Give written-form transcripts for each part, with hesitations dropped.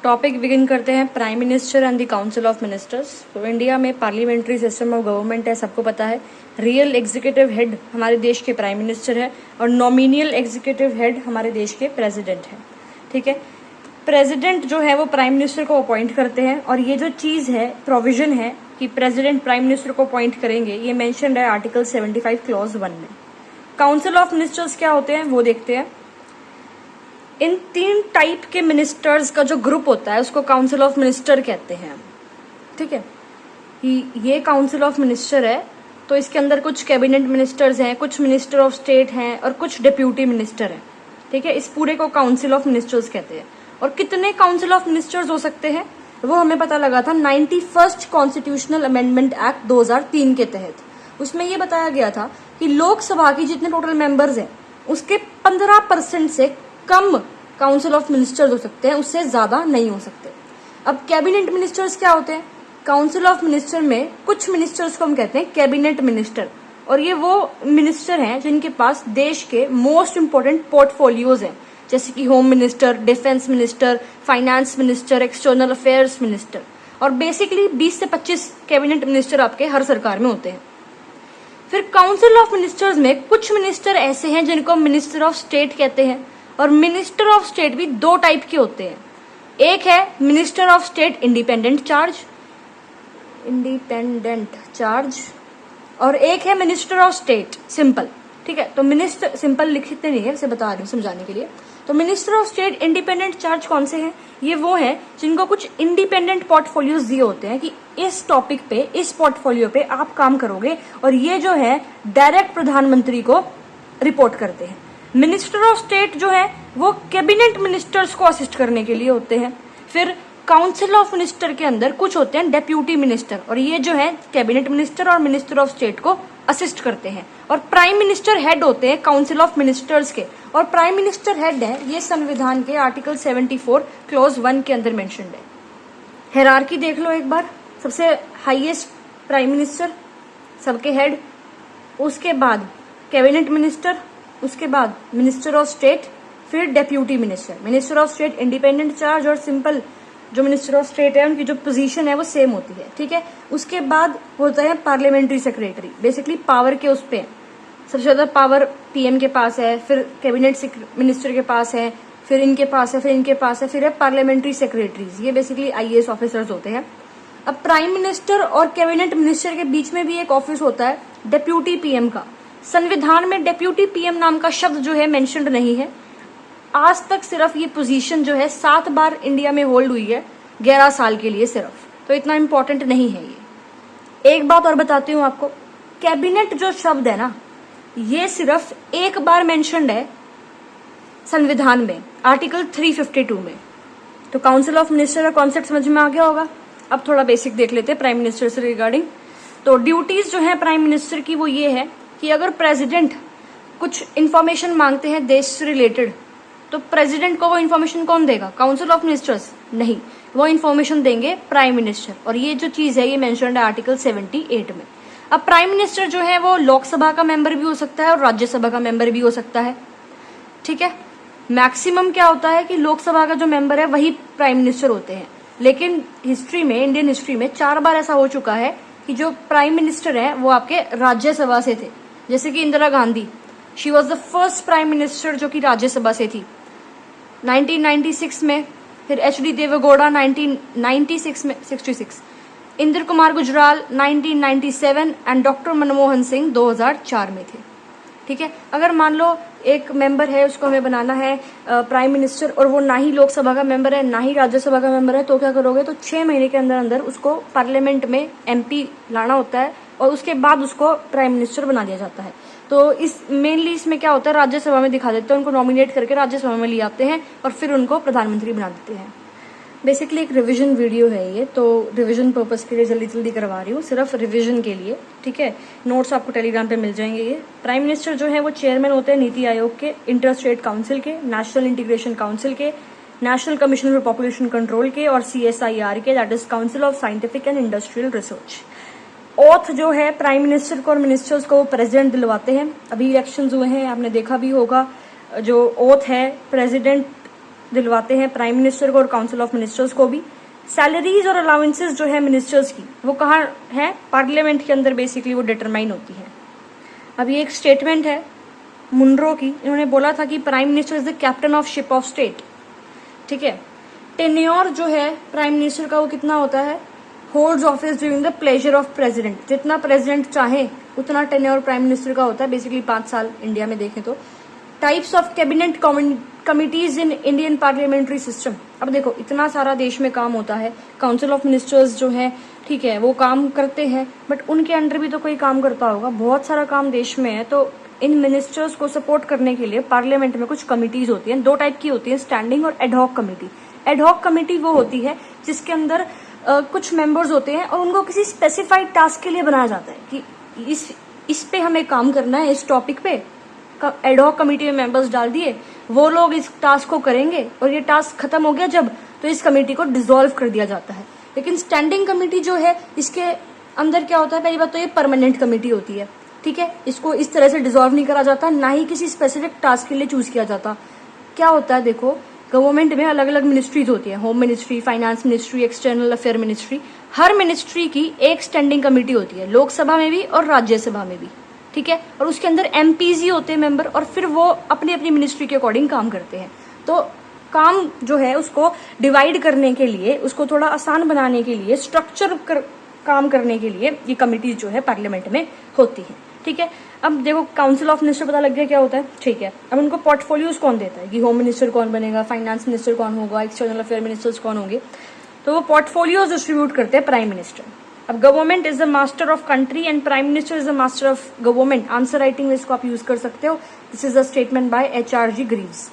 Topic begin करते हैं, prime minister and the council of ministers. तो इंडिया में पार्लियामेंट्री सिस्टम ऑफ गवर्नमेंट है, सबको पता है। रियल एग्जीक्यूटिव हेड हमारे देश के प्राइम मिनिस्टर है और नॉमिनियल एग्जीक्यूटिव हेड हमारे देश के प्रेसिडेंट है। ठीक है, प्रेसिडेंट जो है वो प्राइम मिनिस्टर को अपॉइंट करते हैं और ये जो चीज है, प्रोविजन है कि प्रेसिडेंट प्राइम मिनिस्टर को अपॉइंट करेंगे, ये मेंशन्ड है आर्टिकल 75 क्लॉज 1 में। काउंसिल ऑफ मिनिस्टर्स क्या होते हैं वो देखते हैं। इन 3 टाइप के मिनिस्टर्स का जो ग्रुप होता है उसको काउंसिल ऑफ मिनिस्टर कहते हैं। ठीक है, ये काउंसिल ऑफ मिनिस्टर है तो इसके अंदर कुछ कैबिनेट मिनिस्टर्स हैं, कुछ मिनिस्टर ऑफ स्टेट हैं और कुछ डिप्यूटी मिनिस्टर हैं। ठीक है, इस पूरे को काउंसिल ऑफ मिनिस्टर्स कहते हैं। और कितने काउंसिल ऑफ मिनिस्टर्स हो सकते हैं वो हमें पता लगा था 91st कॉन्स्टिट्यूशनल अमेंडमेंट एक्ट 2003 के तहत। उसमें ये बताया गया था कि लोकसभा की जितने टोटल मेंबर्स हैं उसके 15% से कम काउंसिल ऑफ मिनिस्टर्स हो सकते हैं, उससे ज्यादा नहीं हो सकते। अब कैबिनेट मिनिस्टर्स क्या होते हैं? काउंसिल ऑफ मिनिस्टर में कुछ मिनिस्टर्स को हम कहते हैं कैबिनेट मिनिस्टर, और ये वो मिनिस्टर हैं जिनके पास देश के मोस्ट इंपोर्टेंट पोर्टफोलियोज हैं, जैसे कि home minister, defence minister, finance minister, external affairs minister. और बेसिकली 20 से 25 कैबिनेट मिनिस्टर आपके हर सरकार में होते हैं। फिर काउंसिल ऑफ मिनिस्टर्स में कुछ मिनिस्टर ऐसे हैं जिनको मिनिस्टर ऑफ स्टेट कहते हैं, और मिनिस्टर ऑफ स्टेट भी 2 टाइप के होते हैं। एक है minister of state independent charge, और एक है मिनिस्टर ऑफ स्टेट सिंपल। ठीक है, तो मिनिस्टर सिंपल लिखते नहीं है, इसे बता रही हूँ समझाने के लिए। तो minister of state independent charge कौन से हैं? ये वो हैं जिनको कुछ इंडिपेंडेंट पोर्टफोलियोज दिए होते हैं कि इस टॉपिक पे, इस पोर्टफोलियो पे आप काम करोगे, और ये जो है डायरेक्ट प्रधानमंत्री को रिपोर्ट करते हैं। मिनिस्टर ऑफ स्टेट जो है वो कैबिनेट मिनिस्टर्स को असिस्ट करने के लिए होते हैं। फिर काउंसिल ऑफ मिनिस्टर के अंदर कुछ होते हैं डेप्यूटी मिनिस्टर, और ये जो है कैबिनेट मिनिस्टर और मिनिस्टर ऑफ स्टेट को असिस्ट करते हैं। और प्राइम मिनिस्टर हेड होते हैं काउंसिल ऑफ मिनिस्टर्स के, और प्राइम मिनिस्टर हेड है ये संविधान के आर्टिकल 74 क्लॉज 1 के अंदर मेंशन्ड है। हायरार्की देख लो एक बार। सबसे हाईएस्ट प्राइम मिनिस्टर, सबके हेड, उसके बाद कैबिनेट मिनिस्टर, उसके बाद मिनिस्टर ऑफ स्टेट, फिर deputy minister. Minister of state independent charge और सिंपल जो मिनिस्टर ऑफ स्टेट है उनकी जो पोजीशन है वो सेम होती है। ठीक है, उसके बाद होता है पार्लियामेंट्री सेक्रेटरी। बेसिकली पावर के उस पे सबसे ज्यादा पावर पीएम के पास है, फिर कैबिनेट मिनिस्टर के पास है, फिर इनके पास है, फिर इनके पास है, फिर है पार्लियामेंट्री सेक्रेटरीज। ये बेसिकली आईएएस ऑफिसर्स होते हैं। अब प्राइम मिनिस्टर और कैबिनेट मिनिस्टर के बीच में भी एक ऑफिस होता है डेप्यूटी पीएम का। संविधान में डेप्यूटी पीएम नाम का शब्द जो है मेंशन्ड नहीं है। आज तक सिर्फ ये पोजीशन जो है 7 बार इंडिया में होल्ड हुई है 11 साल के लिए सिर्फ, तो इतना इंपॉर्टेंट नहीं है ये। एक बात और बताती हूँ आपको, कैबिनेट जो शब्द है ना, ये सिर्फ एक बार मेंशन्ड है संविधान में, आर्टिकल 352 में। तो काउंसिल ऑफ मिनिस्टर का कॉन्सेप्ट समझ में आ गया होगा। अब थोड़ा बेसिक देख लेते हैं प्राइम मिनिस्टर से रिगार्डिंग। तो ड्यूटीज जो है प्राइम मिनिस्टर की वो ये है कि अगर प्रेसिडेंट कुछ इंफॉर्मेशन मांगते हैं देश से रिलेटेड, तो प्रेसिडेंट को वो इन्फॉर्मेशन कौन देगा? काउंसिल ऑफ मिनिस्टर्स नहीं, वो इन्फॉर्मेशन देंगे प्राइम मिनिस्टर। और ये जो चीज है ये मेंशन्ड है आर्टिकल 78 में। अब प्राइम मिनिस्टर जो है वो लोकसभा का मेंबर भी हो सकता है और राज्यसभा का मेंबर भी हो सकता है। ठीक है, मैक्सिमम क्या होता है कि लोकसभा का जो मेंबर है वही प्राइम मिनिस्टर होते हैं, लेकिन हिस्ट्री में, इंडियन हिस्ट्री में 4 बार ऐसा हो चुका है कि जो प्राइम मिनिस्टर है वो आपके राज्यसभा से थे। जैसे कि Indira Gandhi, she was the first prime minister जो कि राज्यसभा से थी 1996 में। फिर एच.डी. देवेगौड़ा 1996 में 66, इंदिर कुमार गुजराल 1997 एंड डॉक्टर मनमोहन सिंह 2004 में थे। ठीक है, अगर मान लो एक मेंबर है, उसको हमें बनाना है प्राइम मिनिस्टर, और वो ना ही लोकसभा का मेंबर है ना ही राज्यसभा का मेंबर है, तो क्या करोगे? तो 6 महीने के अंदर अंदर उसको पार्लियामेंट में एमपी लाना होता है और उसके बाद उसको प्राइम मिनिस्टर बना दिया जाता है। तो इस मेनली इसमें क्या होता है, राज्यसभा में दिखा देते हैं, उनको नॉमिनेट करके राज्यसभा में ले आते हैं और फिर उनको प्रधानमंत्री बना देते हैं। बेसिकली एक रिवीजन वीडियो है ये, तो रिवीजन पर्पस के लिए जल्दी जल्दी करवा रही हूँ, सिर्फ रिवीजन के लिए। ठीक है, नोट्स आपको टेलीग्राम पे मिल जाएंगे। ये प्राइम मिनिस्टर जो है वो चेयरमैन होते हैं नीति आयोग के, इंटर स्टेट काउंसिल के, नेशनल इंटीग्रेशन काउंसिल के, national commission for population control के, और CSIR के, that is council of scientific and industrial research. Oath जो है प्राइम मिनिस्टर को और मिनिस्टर्स को प्रेसिडेंट दिलवाते हैं। अभी इलेक्शंस हुए हैं, आपने देखा भी होगा। जो ओथ है प्रेसिडेंट दिलवाते हैं प्राइम मिनिस्टर को और काउंसिल ऑफ मिनिस्टर्स को भी। सैलरीज और अलाउंसेस जो है मिनिस्टर्स की, वो कहाँ है? पार्लियामेंट के अंदर बेसिकली वो डिटरमाइन होती है। अब ये एक स्टेटमेंट है मुनरो की, इन्होंने बोला था कि prime minister is the captain of ship of state. ठीक है, टेन्योर जो है प्राइम मिनिस्टर का वो कितना होता है? Holds office during the pleasure of president. जितना प्रेसिडेंट चाहे उतना टेन्योर प्राइम मिनिस्टर का होता है, बेसिकली 5 साल इंडिया में देखें तो। Types of cabinet committees in Indian parliamentary system. अब देखो इतना सारा देश में काम होता है, काउंसिल ऑफ मिनिस्टर्स जो है, ठीक है, वो काम करते हैं, बट उनके अंडर भी तो कोई काम करता होगा, बहुत सारा काम देश में है। तो इन मिनिस्टर्स को सपोर्ट करने के लिए पार्लियामेंट में कुछ कमिटीज होती हैं, 2 टाइप की होती है, स्टैंडिंग और एडहॉक कमेटी। एडहॉक कमेटी वो होती है जिसके अंदर कुछ मेंबर्स होते हैं और उनको किसी स्पेसिफाइड टास्क के लिए बनाया जाता है कि इस पे हमें काम करना है, इस टॉपिक पे। एडहॉक कमेटी में मेंबर्स डाल दिए, वो लोग इस टास्क को करेंगे और ये टास्क खत्म हो गया जब, तो इस कमेटी को डिसॉल्व कर दिया जाता है। लेकिन स्टैंडिंग कमेटी जो है, इसके अंदर क्या होता है? पहली बात तो ये परमानेंट कमेटी होती है, ठीक है, इसको इस तरह से डिसॉल्व नहीं करा जाता, ना ही किसी स्पेसिफिक टास्क के लिए चूज किया जाता। क्या होता है देखो, गवर्नमेंट में अलग अलग मिनिस्ट्रीज होती है, home ministry, finance ministry, external affair ministry. हर मिनिस्ट्री की एक स्टैंडिंग कमेटी होती है, लोकसभा में भी और राज्यसभा में भी, ठीक है, और उसके अंदर एमपीज ही होते हैं मेंबर, और फिर वो अपनी अपनी मिनिस्ट्री के अकॉर्डिंग काम करते हैं। तो काम जो है उसको डिवाइड करने के लिए, उसको थोड़ा आसान बनाने के लिए, काम करने के लिए ये कमिटीज जो है पार्लियामेंट में होती है। ठीक है, अब देखो काउंसिल ऑफ मिनिस्टर पता लग गया क्या होता है। ठीक है, अब उनको पोर्टफोलियोज कौन देता है कि होम मिनिस्टर कौन बनेगा, फाइनेंस मिनिस्टर कौन होगा, एक्सटर्नल अफेयर मिनिस्टर्स कौन होंगे, तो वो पोर्टफोलियोज डिस्ट्रीब्यूट करते हैं प्राइम मिनिस्टर। अब government is the master of country and prime minister is the master of government. Answer writing में इसको आप यूज कर सकते हो। This is the statement by HRG Greaves.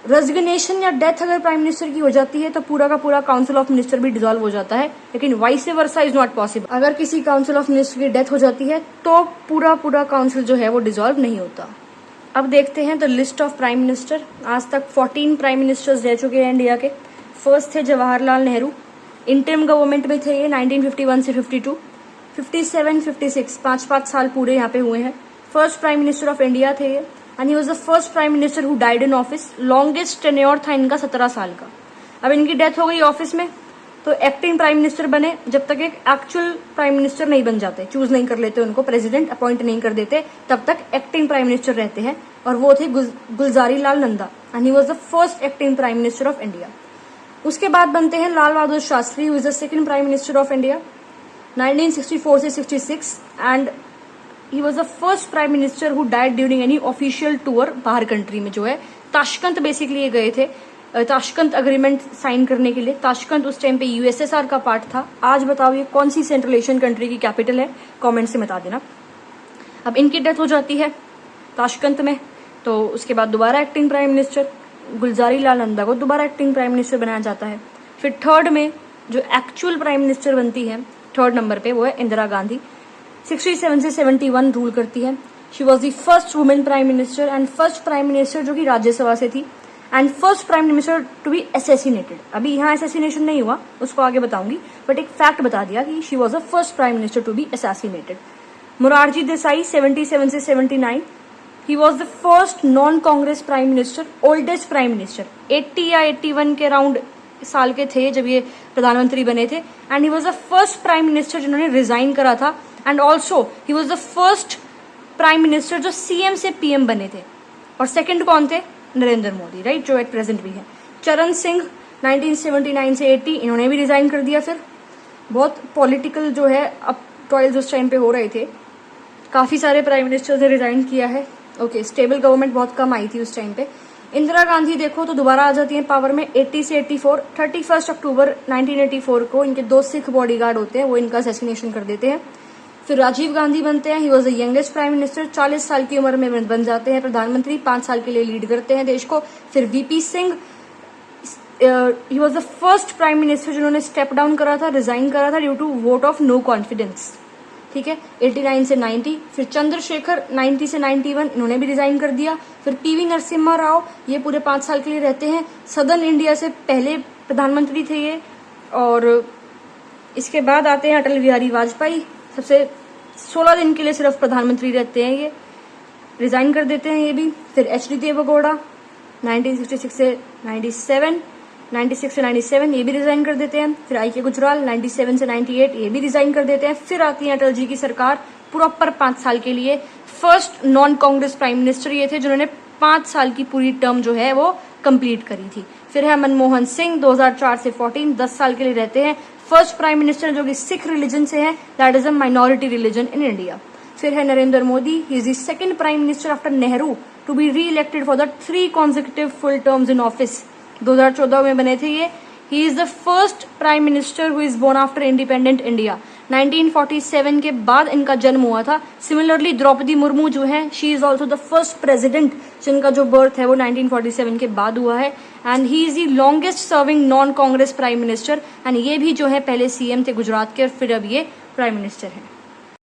Resignation या डेथ अगर प्राइम मिनिस्टर की हो जाती है तो पूरा का पूरा काउंसिल ऑफ मिनिस्टर भी डिसॉल्व हो जाता है, लेकिन vice versa is not possible. अगर किसी काउंसिल ऑफ मिनिस्टर की डेथ हो जाती है तो पूरा काउंसिल जो है वो डिसॉल्व नहीं होता। अब देखते हैं the list of prime minister. आज तक 14 प्राइम मिनिस्टर्स रह चुके हैं इंडिया के। फर्स्ट थे जवाहरलाल नेहरू, इंटरिम गवर्नमेंट में थे ये 1951 से 52, 57, 56 5 साल पूरे यहाँ पे हुए हैं। First prime minister of India थे ये, and he was the first prime minister who died in office. Longest tenure था इनका 17 साल का। अब इनकी डेथ हो गई ऑफिस में, तो एक्टिंग प्राइम मिनिस्टर बने जब तक एक एक्चुअल प्राइम मिनिस्टर नहीं बन जाते, चूज नहीं कर लेते उनको, प्रेसिडेंट अपॉइंट नहीं कर देते, तब तक एक्टिंग प्राइम मिनिस्टर रहते हैं, और वो थे Gulzari Lal Nanda, and he was the first acting prime minister of India. उसके बाद बनते हैं Lal Bahadur Shastri, who is the second prime minister of India 1964 से 66, and he was the first prime minister who died during any official tour बाहर country में। जो है Tashkent basically ये गए थे, ताशकंद अग्रीमेंट साइन करने के लिए। ताशकंद उस टाइम पे USSR का पार्ट था। आज बताओ ये कौन सी सेंट्रल एशियन कंट्री की कैपिटल है, कमेंट से बता देना। अब इनकी डेथ हो जाती है ताशकंद में, तो उसके बाद दोबारा acting prime minister Gulzari Lal Nanda को दोबारा एक्टिंग प्राइम मिनिस्टर बनाया जाता है। फिर थर्ड में जो एक्चुअल प्राइम मिनिस्टर बनती है, थर्ड नंबर पे, वो है इंदिरा गांधी। 67 से 71 रूल करती है। She was the first women prime minister and first prime minister जो कि राज्यसभा से थी, and first prime minister to be assassinated. अभी यहाँ असैसिनेशन नहीं हुआ, उसको आगे बताऊंगी, बट एक फैक्ट बता दिया कि she was the first prime minister to be assassinated. Morarji Desai 77 से 79, he was the first non Congress prime minister, oldest prime minister. 80 या 81 के अराउंड साल के थे जब ये प्रधानमंत्री बने थे, and he was the first prime minister जिन्होंने रिजाइन करा था, and also he was the first prime minister जो CM से PM बने थे। और सेकंड कौन थे? नरेंद्र मोदी, राइट, जो एट प्रेजेंट भी है। चरण सिंह 1979 से 80, इन्होंने भी रिजाइन कर दिया। फिर बहुत पॉलिटिकल जो है अब ट्रायल्स उस टाइम पे हो रहे थे, काफी सारे प्राइम मिनिस्टर्स ने रिजाइन किया है। ओके, स्टेबल गवर्नमेंट बहुत कम आई थी उस टाइम पे। इंदिरा गांधी देखो तो दोबारा आ जाती है पावर में 80 से 84। 31 अक्टूबर 1984 को इनके 2 सिख बॉडीगार्ड होते हैं, वो इनका असैसिनेशन कर देते हैं। फिर राजीव गांधी बनते हैं, ही was the youngest prime minister, 40 साल की उम्र में बन जाते हैं प्रधानमंत्री, 5 साल के लिए लीड करते हैं देश को। फिर VP Singh, he was the first prime minister जिन्होंने स्टेप डाउन करा था, रिजाइन करा था due to vote of no confidence, ठीक है, 89 से 90। फिर चंद्रशेखर 90 से 91, इन्होंने भी रिजाइन कर दिया। फिर PV नरसिम्हा राव, ये पूरे 5 साल के लिए रहते हैं, सदर्न इंडिया से पहले प्रधानमंत्री थे ये। और इसके बाद आते हैं अटल बिहारी वाजपेयी, सबसे 16 दिन के लिए सिर्फ प्रधानमंत्री रहते हैं ये, रिजाइन कर देते हैं ये भी। फिर HD देवेगौड़ा 1966 से 97, 96 से 97 ये भी रिजाइन कर देते हैं। फिर आई के गुजराल 97 से 98 ये भी रिजाइन कर देते हैं। फिर आती है अटल जी की सरकार प्रॉपर 5 साल के लिए। First non Congress prime minister ये थे जिन्होंने 5 साल की पूरी टर्म जो है वो कंप्लीट करी थी। फिर है मनमोहन सिंह 2004 से 14 10 साल के लिए रहते हैं। फर्स्ट प्राइम मिनिस्टर जो कि सिख रिलीजन से है, that is a minority religion in India. फिर है Narendra Modi, he is the second prime minister after Nehru to be re elected for the 3 consecutive full terms in office. 2014 में बने थे ये। He is the first prime minister who is born after independent India. 1947 के बाद इनका जन्म हुआ था। सिमिलरली द्रौपदी मुर्मू जो है, she is also the first president जिनका जो बर्थ है वो 1947 के बाद हुआ है। And he is the longest serving non Congress prime minister. And ये भी जो है पहले सीएम थे गुजरात के और फिर अब ये प्राइम मिनिस्टर है।